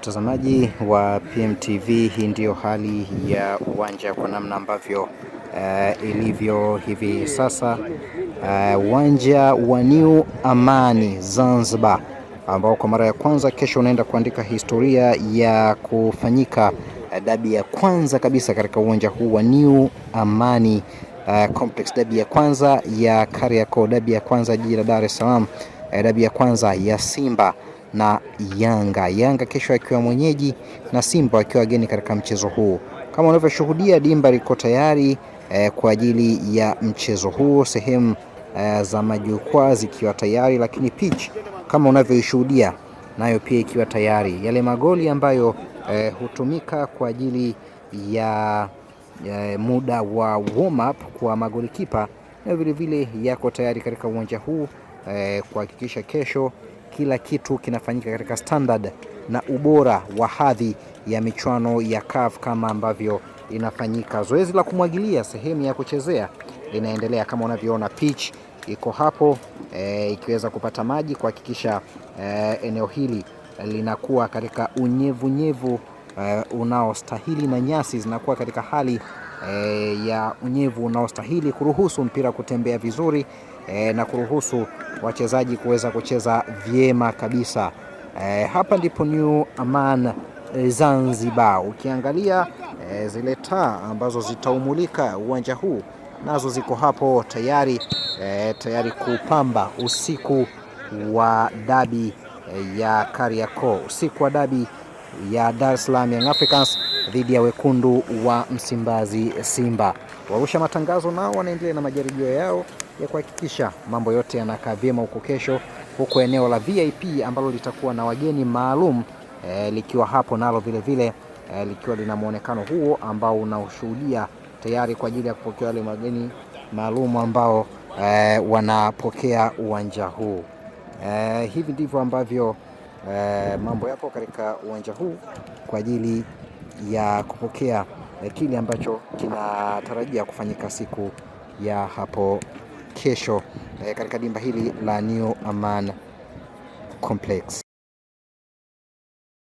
Mtazamaji wa PMTV, hii ndiyo hali ya uwanja kwa namna ambavyo ilivyo hivi sasa. Uwanja wa New Amani Zanzibar, ambao kwa mara ya kwanza kesho unaenda kuandika historia ya kufanyika dabi ya kwanza kabisa katika uwanja huu wa New Amani Complex, dabi ya kwanza ya Kariakoo, dabi ya kwanza jiji la Dar es Salaam, dabi ya kwanza ya Simba na Yanga kesho akiwa mwenyeji na Simba akiwa wageni katika mchezo huu. Kama unavyoshuhudia, dimba liko tayari kwa ajili ya mchezo huu, sehemu za majukwaa zikiwa tayari, lakini pitch kama unavyoishuhudia nayo pia ikiwa tayari. Yale magoli ambayo hutumika kwa ajili ya muda wa warm up kwa magolikipa na vile vile yako tayari katika uwanja huu kuhakikisha kesho kila kitu kinafanyika katika standard na ubora wa hadhi ya michuano ya CAF kama ambavyo inafanyika. Zoezi la kumwagilia sehemu ya kuchezea linaendelea, kama unavyoona pitch iko hapo ikiweza kupata maji kuhakikisha eneo hili linakuwa katika unyevunyevu unaostahili na nyasi zinakuwa katika hali ya unyevu unaostahili kuruhusu mpira kutembea vizuri na kuruhusu wachezaji kuweza kucheza vyema kabisa. Hapa ndipo New Aman Zanzibar. Ukiangalia zile taa ambazo zitaumulika uwanja huu nazo ziko hapo tayari, tayari kupamba usiku wa dabi ya Kariakoo, usiku wa dabi ya Dar es Salaam Young Africans dhidi ya wekundu wa Msimbazi Simba. Warusha matangazo nao wanaendelea na majaribio yao ya kuhakikisha mambo yote yanakaa vyema huko kesho, huko eneo la VIP ambalo litakuwa na wageni maalum likiwa hapo nalo vile vile likiwa lina muonekano huo ambao unaoshuhudia tayari kwa ajili ya kupokea wale wageni maalum ambao wanapokea uwanja huu. Hivi ndivyo ambavyo mambo yapo katika uwanja huu kwa ajili ya kupokea kile ambacho kinatarajia kufanyika siku ya hapo kesho katika dimba hili la New Aman Complex.